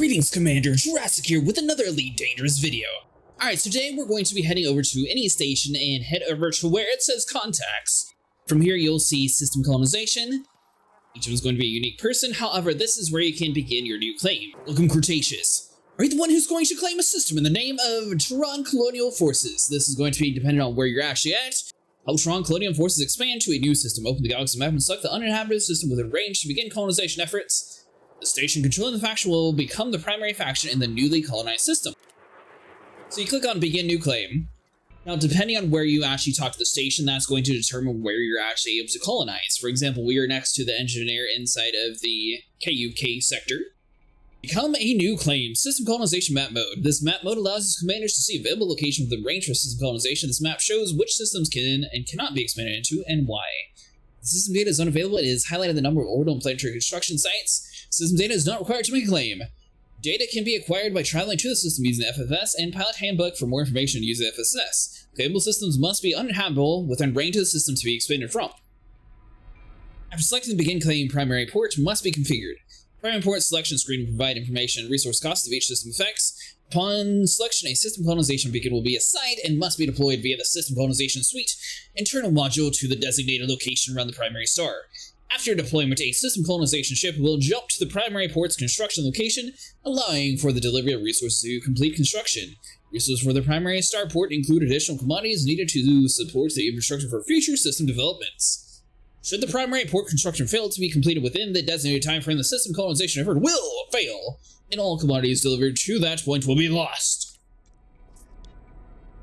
Greetings, Commander. Jurassic here with another Elite Dangerous video. Alright, so today we're going to be heading over to any station and head over to where it says contacts. From here you'll see system colonization. Each of them is going to be a unique person, however this is where you can begin your new claim. Welcome, Cretaceous. Are you the one who's going to claim a system in the name of Tron Colonial Forces? This is going to be dependent on where you're actually at. Help Tron Colonial Forces expand to a new system. Open the galaxy map and select the uninhabited system within range to begin colonization efforts. The station controlling the faction will become the primary faction in the newly colonized system. So you click on Begin New Claim. Now, depending on where you actually talk to the station, that's going to determine where you're actually able to colonize. For example, we are next to the engineer inside of the KUK sector. Become a new claim. System colonization map mode. This map mode allows its commanders to see available location within range for system colonization. This map shows which systems can and cannot be expanded into and why. The system data is unavailable. It is highlighted the number of orbital and planetary construction sites. System data is not required to make a claim. Data can be acquired by traveling to the system using the FFS and Pilot Handbook. For more information, use the FSS. Claimable systems must be uninhabitable within range of the system to be expanded from. After selecting the Begin Claim, primary port must be configured. Primary port selection screen will provide information and resource costs of each system effects. Upon selection, a system colonization beacon will be assigned and must be deployed via the System Colonization Suite internal module to the designated location around the primary star. After deployment, a system colonization ship will jump to the primary port's construction location, allowing for the delivery of resources to complete construction. Resources for the primary starport include additional commodities needed to support the infrastructure for future system developments. Should the primary port construction fail to be completed within the designated timeframe, the system colonization effort will fail, and all commodities delivered to that point will be lost.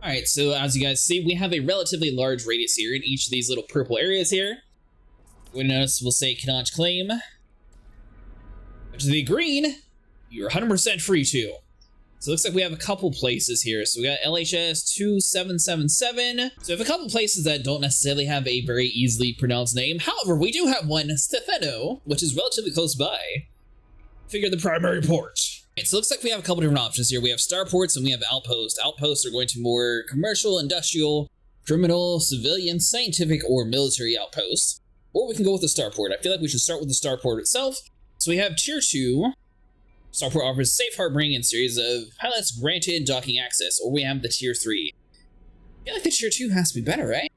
Alright, so as you guys see, we have a relatively large radius here in each of these little purple areas here. Notice we'll say cannot claim. But to the green, you're 100% free to. So it looks like we have a couple places here. So we got LHS 2777. So we have a couple places that don't necessarily have a very easily pronounced name. However, we do have one, Stefano, which is relatively close by. Figure the primary port. Right, so it looks like we have a couple different options here. We have starports and we have outposts. Outposts are going to more commercial, industrial, criminal, civilian, scientific, or military outposts. Or we can go with the starport. I feel like we should start with the starport itself. So we have Tier 2. Starport offers safe harboring and series of pilots granted docking access. Or we have the Tier 3. I feel like the Tier 2 has to be better, right?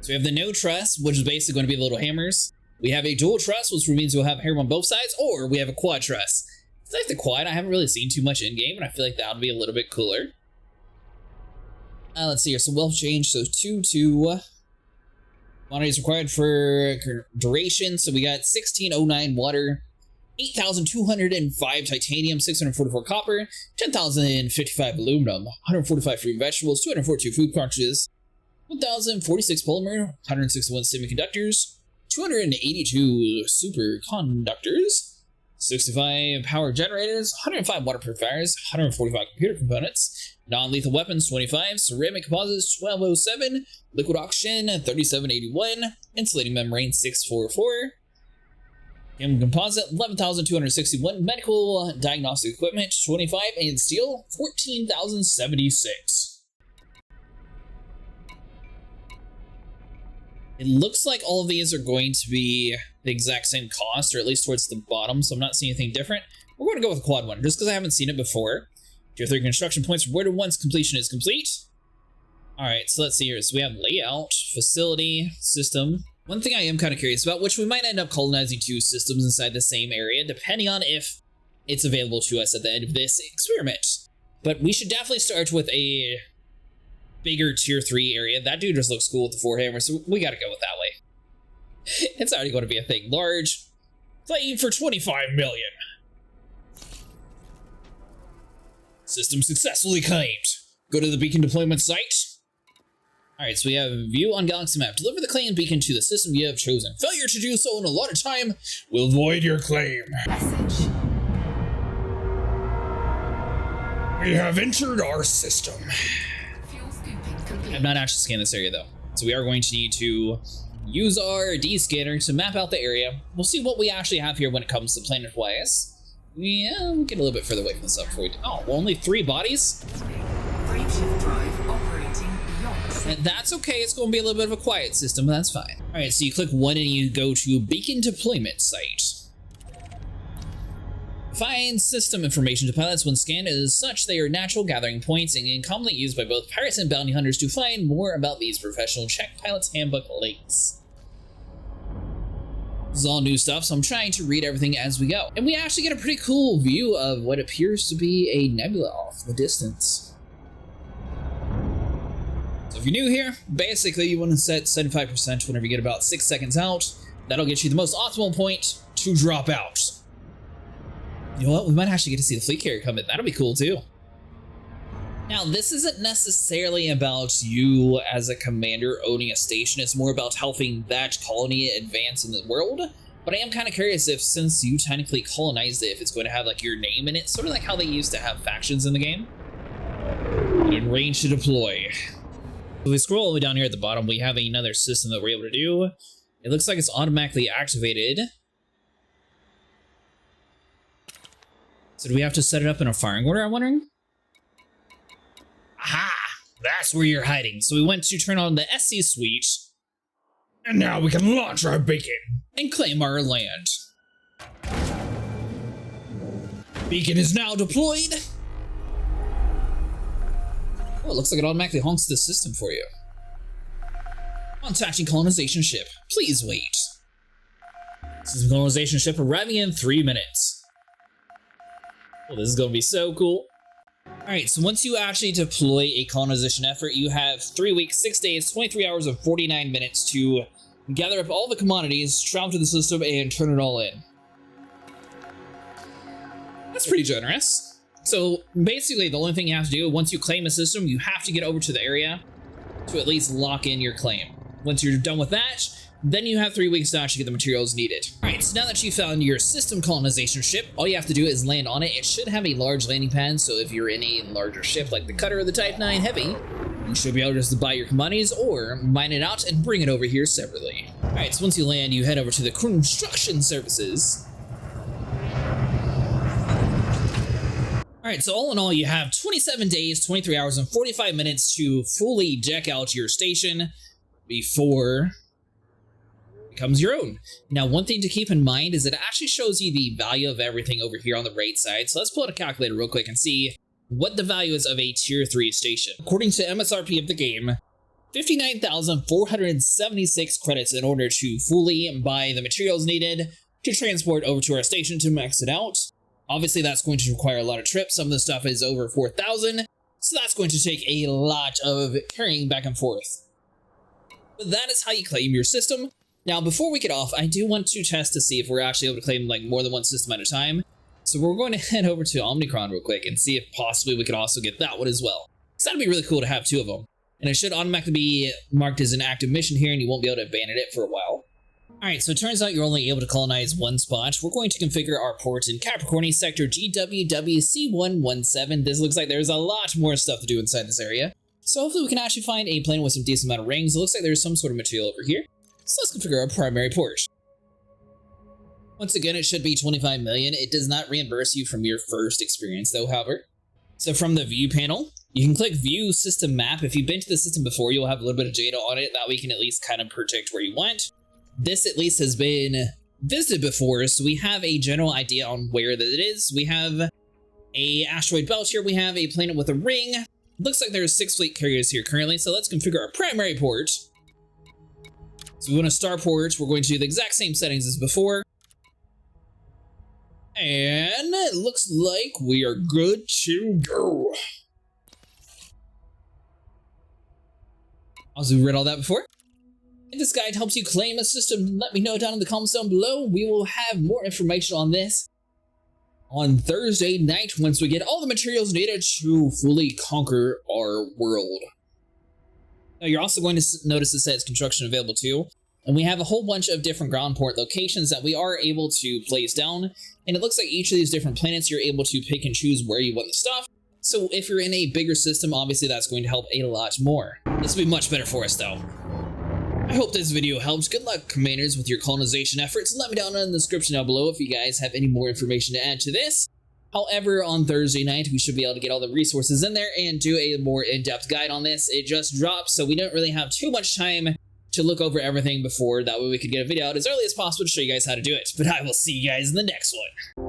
So we have the no truss, which is basically going to be the little hammers. We have a dual truss, which means we'll have hammer on both sides. Or we have a quad truss. I like the quad. I haven't really seen too much in-game, and I feel like that would be a little bit cooler. Let's see here, so wealth change, so 2 quantities required for duration, so we got 1609 water, 8,205 titanium, 644 copper, 10,055 aluminum, 145 fruit and vegetables, 242 food cartridges, 1,046 polymer, 161 semiconductors, 282 superconductors, 65 power generators, 105 water purifiers, 145 computer components, non-lethal weapons 25, ceramic composites 1207, liquid oxygen 3781, insulating membrane 644, chemical composite 11,261, medical diagnostic equipment 25, and steel 14,076. It looks like all of these are going to be the exact same cost, or at least towards the bottom, so I'm not seeing anything different. We're going to go with the quad one, just because I haven't seen it before. Tier 3 construction points rewarded once completion is complete. Alright, so let's see here. So we have layout, facility, system. One thing I am kind of curious about, which we might end up colonizing 2 systems inside the same area, depending on if it's available to us at the end of this experiment. But we should definitely start with a bigger Tier 3 area. That dude just looks cool with the 4 hammers, so we gotta go with that way. It's already going to be a thing. Large. Claim for 25 million. System successfully claimed. Go to the beacon deployment site. Alright, so we have a view on galaxy map. Deliver the claim beacon to the system you have chosen. Failure to do so in a lot of time will void your claim. Message. We have entered our system. Fuel scooping complete. I've not actually scanned this area though. So we are going to need to use our D-scanner to map out the area. We'll see what we actually have here when it comes to planet-wise. Yeah, we'll get a little bit further away from this up before we do. Oh, well, only 3 bodies? Frame shift drive operating beyond And that's okay, it's going to be a little bit of a quiet system, but that's fine. Alright, so you click 1 and you go to Beacon Deployment Site. Find system information to pilots when scanned. As such, they are natural gathering points and commonly used by both pirates and bounty hunters to find more about these professional. Check Pilot's Handbook links. This is all new stuff, so I'm trying to read everything as we go. And we actually get a pretty cool view of what appears to be a nebula off in the distance. So if you're new here, basically you want to set 75% whenever you get about 6 seconds out. That'll get you the most optimal point to drop out. You know what? We might actually get to see the fleet carrier come in. That'll be cool too. Now, this isn't necessarily about you as a commander owning a station. It's more about helping that colony advance in the world. But I am kind of curious if, since you technically colonized it, if it's going to have like your name in it, sort of like how they used to have factions in the game. In range to deploy. If we scroll all the way down here at the bottom, we have another system that we're able to do. It looks like it's automatically activated. So do we have to set it up in a firing order, I'm wondering? Aha! That's where you're hiding. So we went to turn on the SC suite. And now we can launch our beacon and claim our land. Beacon is now deployed. Oh, it looks like it automatically honks the system for you. Contacting colonization ship. Please wait. System colonization ship arriving in 3 minutes. Well, this is going to be so cool. Alright, so once you actually deploy a colonization effort, you have 3 weeks, 6 days, 23 hours, and 49 minutes to gather up all the commodities, travel to the system, and turn it all in. That's pretty generous. So basically, the only thing you have to do, once you claim a system, you have to get over to the area to at least lock in your claim. Once you're done with that, then you have 3 weeks to actually get the materials needed. Alright, so now that you found your system colonization ship, all you have to do is land on it. It should have a large landing pad, so if you're in a larger ship like the Cutter or the Type 9 Heavy, you should be able just to buy your commodities or mine it out and bring it over here separately. Alright, so once you land, you head over to the construction services. Alright, so all in all, you have 27 days, 23 hours, and 45 minutes to fully deck out your station before becomes your own. Now, one thing to keep in mind is it actually shows you the value of everything over here on the right side. So let's pull out a calculator real quick and see what the value is of a tier 3 station. According to MSRP of the game, 59,476 credits in order to fully buy the materials needed to transport over to our station to max it out. Obviously, that's going to require a lot of trips. Some of the stuff is over 4,000, so that's going to take a lot of carrying back and forth. But that is how you claim your system. Now, before we get off, I do want to test to see if we're actually able to claim like more than one system at a time. So we're going to head over to Omnicron real quick and see if possibly we could also get that one as well. So that'd be really cool to have 2 of them. And it should automatically be marked as an active mission here, and you won't be able to abandon it for a while. Alright, so it turns out you're only able to colonize 1 spot. We're going to configure our port in Capricorn sector GWWC117. This looks like there's a lot more stuff to do inside this area. So hopefully we can actually find a plane with some decent amount of rings. It looks like there's some sort of material over here. So let's configure our primary port. Once again, it should be 25 million. It does not reimburse you from your first experience though, however. So from the view panel, you can click view system map. If you've been to the system before, you'll have a little bit of data on it. That way you can at least kind of predict where you went. This at least has been visited before, so we have a general idea on where that it is. We have a asteroid belt here. We have a planet with a ring. Looks like there's 6 fleet carriers here currently, so let's configure our primary port. So we want a starport. We're going to do the exact same settings as before. And it looks like we are good to go. Also, we read all that before. If this guide helps you claim a system, let me know down in the comments down below. We will have more information on this on Thursday night once we get all the materials needed to fully conquer our world. Now, you're also going to notice it says construction available too. And we have a whole bunch of different ground port locations that we are able to place down. And it looks like each of these different planets, you're able to pick and choose where you want the stuff. So if you're in a bigger system, obviously that's going to help a lot more. This will be much better for us though. I hope this video helps. Good luck, commanders, with your colonization efforts. Let me down in the description down below if you guys have any more information to add to this. However, on Thursday night, we should be able to get all the resources in there and do a more in-depth guide on this. It just dropped, so we don't really have too much time to look over everything before. That way we could get a video out as early as possible to show you guys how to do it. But I will see you guys in the next one.